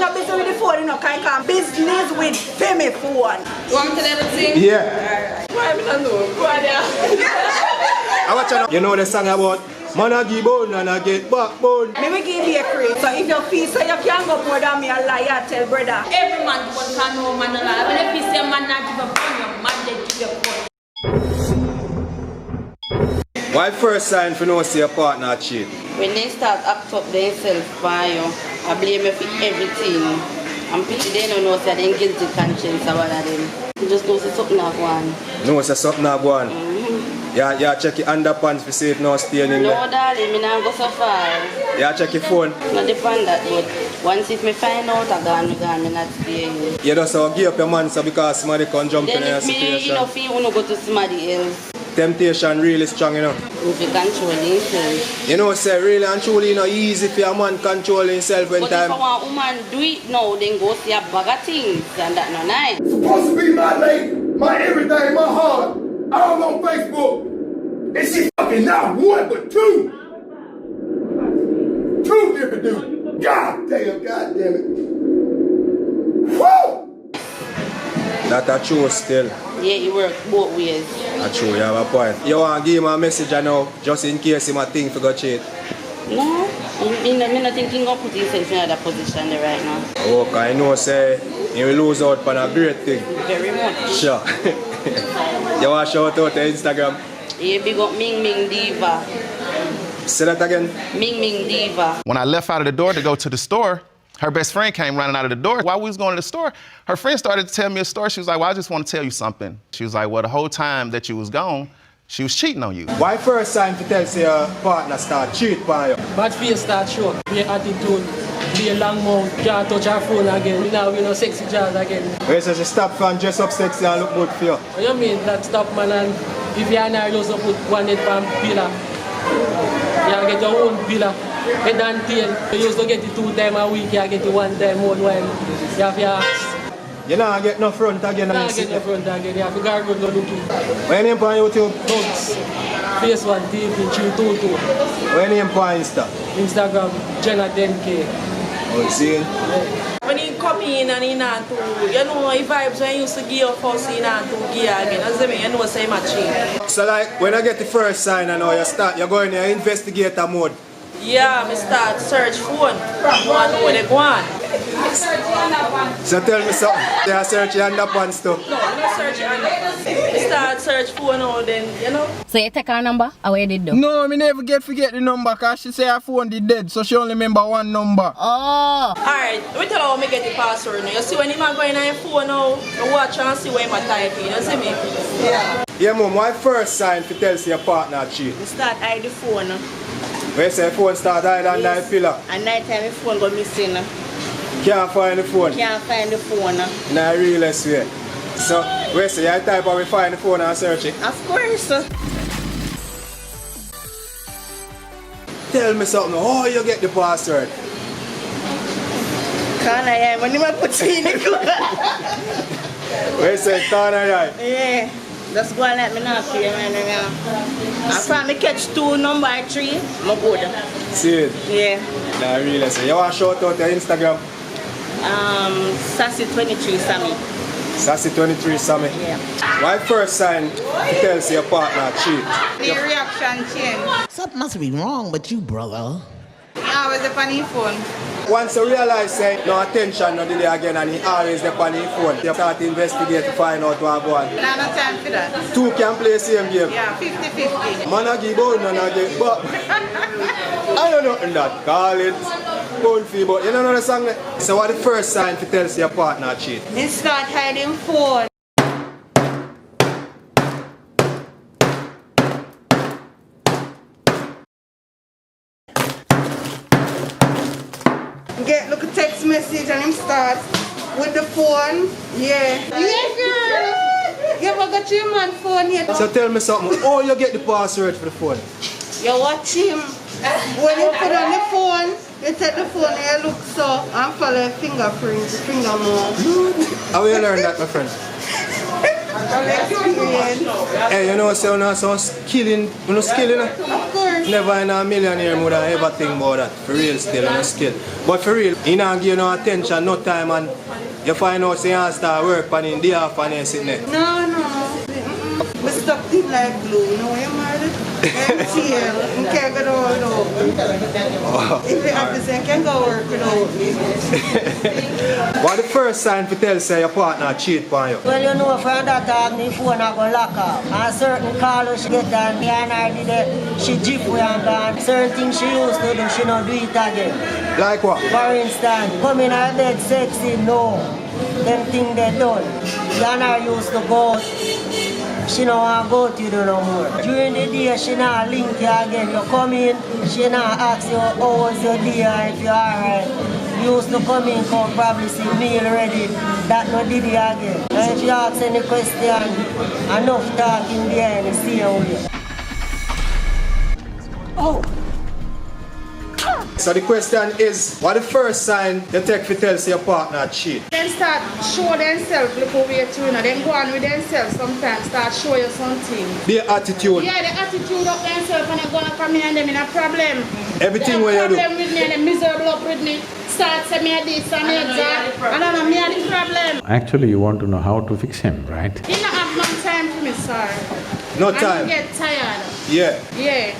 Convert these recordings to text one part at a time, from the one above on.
no business with the phone, you know, can business with Femi phone. You want me to tell everything? Yeah. Alright. Why I don't know? Go on there. I watch you know the song about man a give bone and I get backbone. Me will give you a cream. So if you feel so you can't go more than me a liar, tell brother. Every man can know man a lie. When if you say man not give a phone, your man they give you a phone. Why first sign for no see a partner cheat? When they start act up themselves by you, I blame you for everything. And people they don't know that they guilty conscience about them. You just know say something not going. No, say something not going. Yeah, check your underpants to see if no stain in there. No, darling, me not go so far. Yeah, check your phone. Not depend that, but once if me find out I gone, me not staying. You just give up your man so because somebody can jump then in a if me, situation. you know, feel you go to somebody else. Temptation really strong, you know. If you control yourself. You know, say really and truly, you know, easy for a man control himself when but time. But if a woman do it now, then go see a bag of things, and that no nice. Supposed to be my lady, my everything, my heart. I'm on Facebook. And she fucking not one, but two. Two different dudes. God damn it. Woo! That's true still. Yeah, it works both ways. That's true, you have a point. You want to give him a message now, just in case him a think for go cheat? No, I'm not thinking of putting himself in another position there right now. Oh, because I know, say, he will lose out on a great thing. Very much. Sure. You want to shout out to Instagram? Yeah, big up Ming Ming Diva. Say that again. Ming Ming Diva. When I left out of the door to go to the store, her best friend came running out of the door. While we was going to the store, her friend started to tell me a story. She was like, well, I just want to tell you something. She was like, well, the whole time that you was gone, she was cheating on you. Why first sign to tell say your partner start cheat on you? Bad face start show. Be attitude, be a long mouth, can't touch her phone again. Now we know sexy jazz again. Where so she stop and dress up sexy and look good for you? What you mean that stop man and if you are not just put one head pan pillar, you get your own pillar. Head and tail. You used to get it 2 times a week, you get it 1 time more while you have your ass. You don't get no front again. You don't get no front again, you have to go good looking. When you on YouTube? Bugs. Face one TV 322. When you on Insta? Instagram, Jenna 10K. Oh, see? When he come in and he not to, you know, he vibes when he used to give up first, he not to give again. As I mean, you know, say my cheat. So like, when I get the first sign and now you start, you're going in investigator mode. Yeah, I start search phone. I want to know where they go on. So tell me something. They are searching underpants too. No, I'm not searching underpants. I start search phone now then, you know. So you take her number? Or what you did do? No, me never forget the number because she say her phone did dead, so she only remember one number. Oh. Alright, let me tell you how I get the password now. You see when you man going on your phone now, you watch and see where you type in, you see me? Yeah. Yeah, mom, why first sign to tell your partner cheat? You start hide the phone. When you say phone start hide under the pillar? At night time the phone go missing. Can't find the phone? Can't find the phone. In a realest way. So, where say you type how we find the phone and search it? Of course. Tell me something, how you get the password? Can't I when you put you in the corner? Where you say turn right? Yeah. Just go and let me know for you, man. I find me catch 2 number 3, I'm good. See it? Yeah. Nah, really. So you want to shout out your Instagram? Sassy23 Sammy. Sassy23 Sammy? Yeah. Why first sign to tell your partner cheat? The reaction change. Something must be wrong with you, brother. I was up on his phone. Once you realize say no attention, no delay again, and he always up on his phone, you start to investigate to find out what's going on. No time for that. 2 can play same game. Yeah, 50-50. Man a give out, man a get back. I don't know nothing that. Call it bone fee, but you don't know the song. So what the first sign to tell your partner cheat? He start hiding phone. Look at text message and him start with the phone. Yeah. Yeah, girl. You ever got your man phone yet? So tell me something. Oh, you get the password for the phone? You watch him. When you put on the phone, you take the phone and you look so and follow your fingerprints, finger mark. How will you learn that, my friend? Experience. Hey, you know, say you're not so skilling. You're not skilling. Of course. Never in a million years would I ever think about that. For real still, and still. But for real, you don't give no attention, no time, and you find out say you start work and in the half and then sitting there. No. We stuck deep like glue. No, you're married. MTL. You can't go out. If you have to say, you can go work without me. What the first sign to tell say your partner cheat on you? Well, you know, from that time, my phone I go lock up. And certain calls she get done, me and her did it, she jeep way and gone. Certain things she used to do, she not do it again. Like what? For instance, come in her bed sexy, no. Them things they done. Me and her used to go. She don't want to go to you no more. During the day, she not link you again. You come in, she not ask you how was your day or if you're alright. You used to come in, come probably see meal ready. That no did it again. And if you ask any question, enough talk in there and see how you. Oh. So the question is, what the first sign you take to tell say your partner cheat? Then start show themselves, look over your tune, then go on with themselves sometimes, start show you something. The attitude. Yeah, the attitude of themselves and they're gonna come in and them in a problem. Everything where you do. Problem with me and they miserable up with me. Start say me a this and me a that. I don't know, me a the problem. Actually, you want to know how to fix him, right? He don't have no time for me, sir. No time? And he get tired. Yeah. Yeah.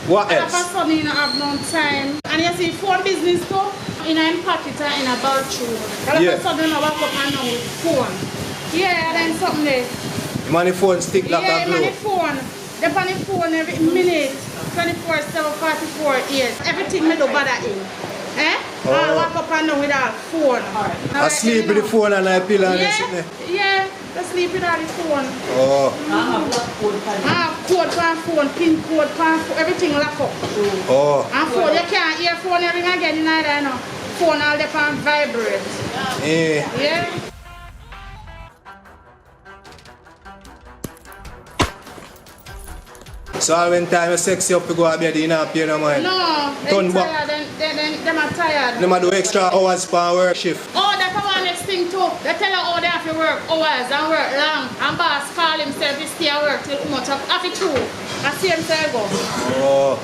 What and else? And for he don't have no time. And you see, phone business too, in a pocket and in a bathroom. And all of a sudden I walk up and down with phone. Yeah, then something there. The money phone stick like yeah, a glue. Yeah, phone. They're on the phone every minute. 24/7, 44 years. Everything me do bother him. Eh? Oh. I walk up and down with a phone. I sleep with the phone and I pillow and sit there. Yeah, I sleep with all the phone. Oh. Code for phone, pin code for phone, everything lock up. Oh. And phone, you can't hear phone ring again neither, you know. Phone all the time vibrate. Yeah. So when time you sexy up to go to bed, you don't pay no mind? No, they're tired, them are tired. They do extra hours per work shift. Oh, that's one next thing too. They tell you how they have to work hours and work long. And boss call himself to stay at work till much of half it true. I see him say go. Oh.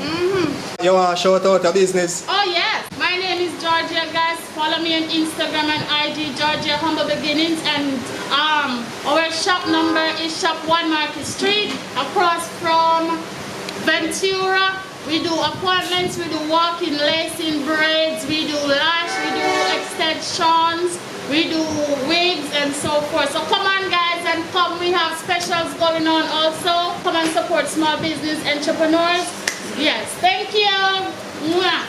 You want to shout out a business? Oh yes. My name is Georgia, guys. Follow me on Instagram and IG, Georgia Humble Beginnings. And our shop number is Shop 1 Market Street, across from Ventura. We do appointments, we do walk-in lacing braids, we do lash, we do extensions, we do wigs and so forth. So come on guys and come, we have specials going on also. Come and support small business entrepreneurs. Yes, thank you. Mwah.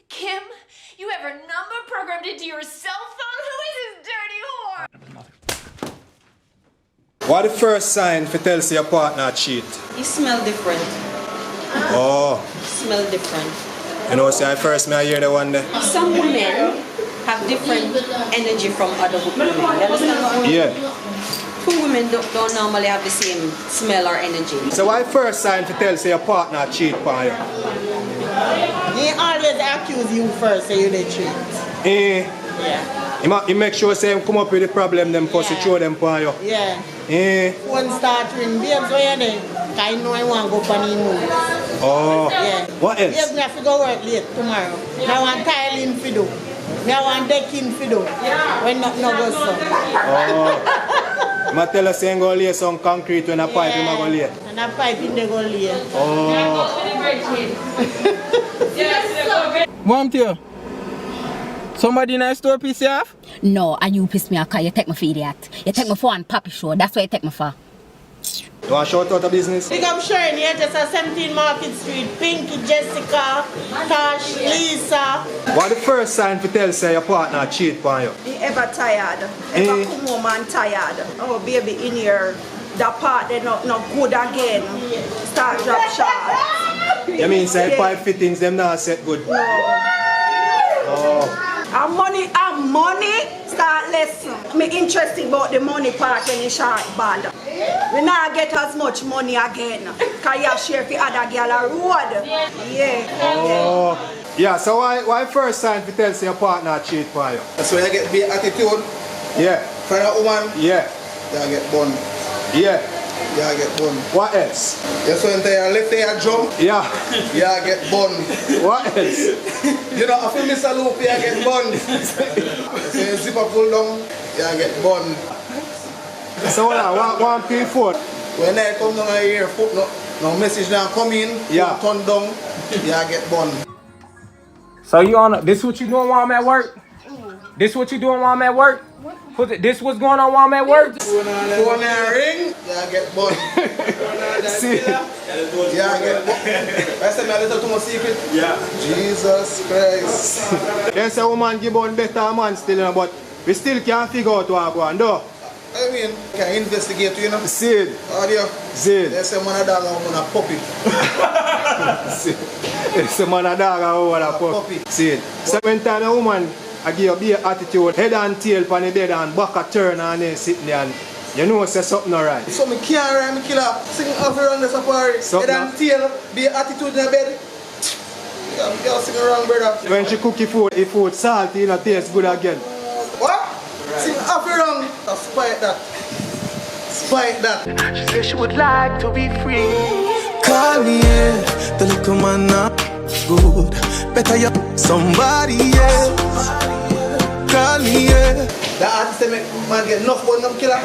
Kim, you have her number programmed into your cell phone? Who is this dirty whore? What the first sign to tell say your partner cheat? You smell different. Oh. Smell different. You know, say first I hear the one there. Some women have different energy from other women. You understand? Yeah. Two women don't normally have the same smell or energy. So why first sign to tell say your partner cheat on you? He always accuse you first, say you did cheat. Yeah. He make sure say him come up with the problem them first to show them for you. Yeah. One start ring, babes, where you there? I know I want to go for the move. Oh. Yeah. What else? Babes, I have to go work late tomorrow. I want tiling for do. I want decking for do. When not go so. Oh. I tell us saying go lay some concrete when a pipe him go lay. And a pipe in the go lay. Oh. Montego, somebody in a store piss you off? No, and you piss me off because you take me for idiot. You take me for one puppy show, that's what you take me for. You want to shout out a business? Big up Sharon here, just at 17 Market Street. Pinky, Jessica, Tash, Lisa. What the first sign to tell say your partner cheat on you? He ever tired, ever come home and tired. Oh baby in here, that part they not good again. Start drop shots. You mean say pipe fittings them not set good? No. Oh. And money start less. Me interested about the money part when it's short bad. We not get as much money again. Cause you have share for other girl a road. Yeah. Oh. Yeah, so why first sign to tell say your partner cheat on you? So you get bad attitude? Yeah. For a woman? Yeah. You get bun. Yeah. Yeah, get bun. What else? You so into your left ear jump? Yeah. Yeah, get bun. What else? You know, if you miss a loop, you get bun. So you zip a pull down, you get bun. So one P4. When I come down here, put no message now come in, yeah. Turn down, you get bun. So you on this what you doing while I'm at work? This what you doing while I'm at work? This what's going on while I'm at work? Phone ring, yeah, get bun. See? Yeah, get bun. I said my little too much secret. Yeah. Jesus Christ. Yes, a woman give on better man still, but we still can't figure out what going on, though. I mean, can investigate, you know? See it. Audio. See it. They say man a dog and woman a puppy. It's a man a dog and woman a puppy. See it. So when time a woman I give you a attitude, head and tail on the bed and back a turn and then sitting there and you know say something alright. So me can't rhyme, me killer. Sing off around the safari. Head and tail, be attitude in the bed. You sing around, brother. When she cook your food salty, it tastes good again. What? Sing off around. Spite that. Spite that. She said she would like to be free. Call me, yeah. The little man not good. Better you somebody else. Call me, yeah. The artist say make man get enough but no killer.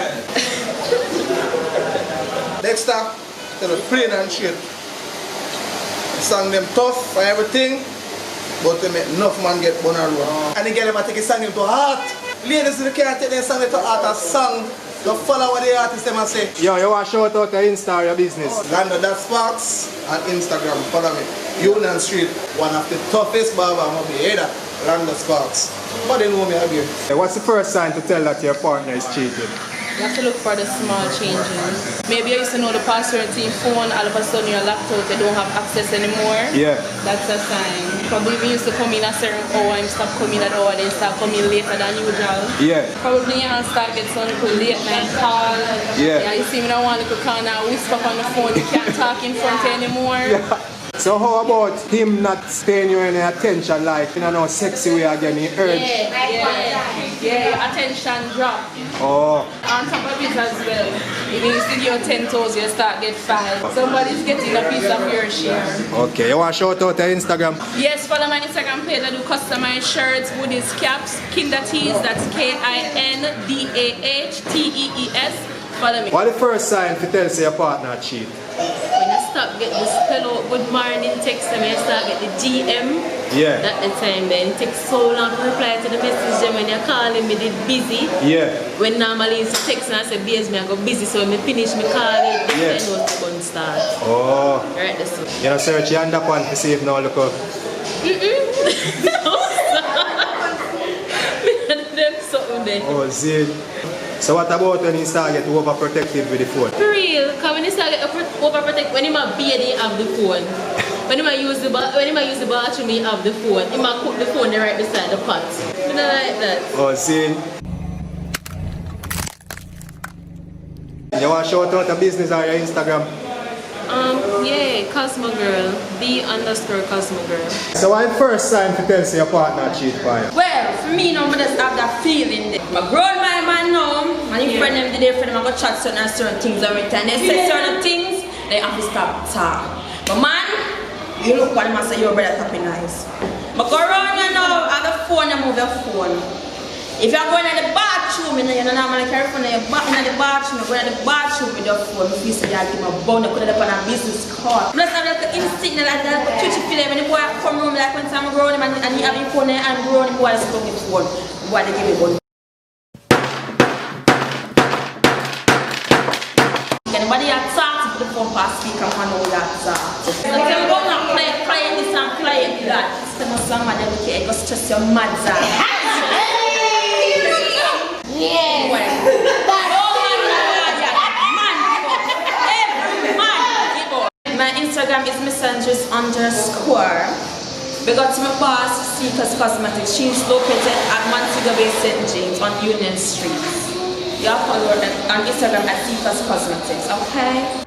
Dexter, tell us plain and straight. Song them tough for everything, but they make enough man get bun and run. And the girl take a song to heart. Ladies, you can't take their song to heart, a song. Don't follow what the artist them say. Yo, you want to shout out your Insta or your business? Lando.Sparks on Instagram, follow me. Union Street, one of the toughest barber I'm gonna be here. Lando.Sparks. But they know me again. What's the first sign to tell that your partner is cheating? You have to look for the small changes. Maybe you used to know the password to your phone, all of a sudden your laptop, they don't have access anymore. Yeah. That's a sign. Probably if you used to come in a certain hour and stop coming at hour, then start coming later than usual. Yeah. Probably you start getting some little late night call. Yeah. You see me now one little corner, whisper on the phone, you can't talk in front anymore. Yeah. So how about him not paying you any attention, like in a no sexy way again, he urged? Yeah, your attention drop. Oh. On top of it as well, if you used to give 10 toes, you start get 5. Somebody's getting a piece of your share. Okay, you want to shout out your Instagram? Yes, follow my Instagram page. I do customized shirts, hoodies, caps, kinder tees, that's KINDAHTEES. Follow me. What the first sign to tell say your partner cheat? When I start get this hello, good morning text and I start get the GM. Yeah. That the time then it takes so long to reply to the message then when you're calling me they busy. Yeah. When normally it's text and I say base me I go busy so when I finish my call then I know it's going to start. Oh. Right this one. You know search your underpants to see if now look up. No them something there. Oh Zid. So what about when you start get overprotective with the phone? For real, because when you start get overprotective, when you have baby, you have the phone. When you use the bathroom, you have the phone. You might cook the phone right beside the pot. You know like that. Oh, see? You want to shout out a business or your Instagram? Yeah, Cosmo Girl, _Cosmo Girl. So what first sign to tell say your partner cheat for you? Well, for me, no, I just have that feeling there. I grown my man now, and if friend them today, friend them, I go chat certain things every time. They say certain things, they have to stop talking. But man, you look at him and say, your brother tapping nice. But go around you now, have the phone, you move your phone. If you're going to the bathroom, you don't normally carry phone in the bathroom, you're going to the bathroom with your phone, you see that you have bound, you could have done a business card. Plus, I have like instinct like that, twitchy feeling when the boy come home, like when I'm growing him and he have his phone and growing him, the boy is stuck his phone. The boy, they give me one. Anybody that talks to the phone past speaker, I know that talk. So if you're going to play this and play that, it's not somebody that will go stress your mad out. Yes. My Instagram is Messengers_. We got my boss, Seekers Cosmetics. She's located at Montego Bay, St. James on Union Street. You follow her on Instagram at Seekers Cosmetics, okay?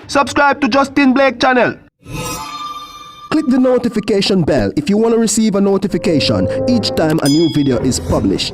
Subscribe to Justin Blake channel. Click the notification bell if you want to receive a notification each time a new video is published.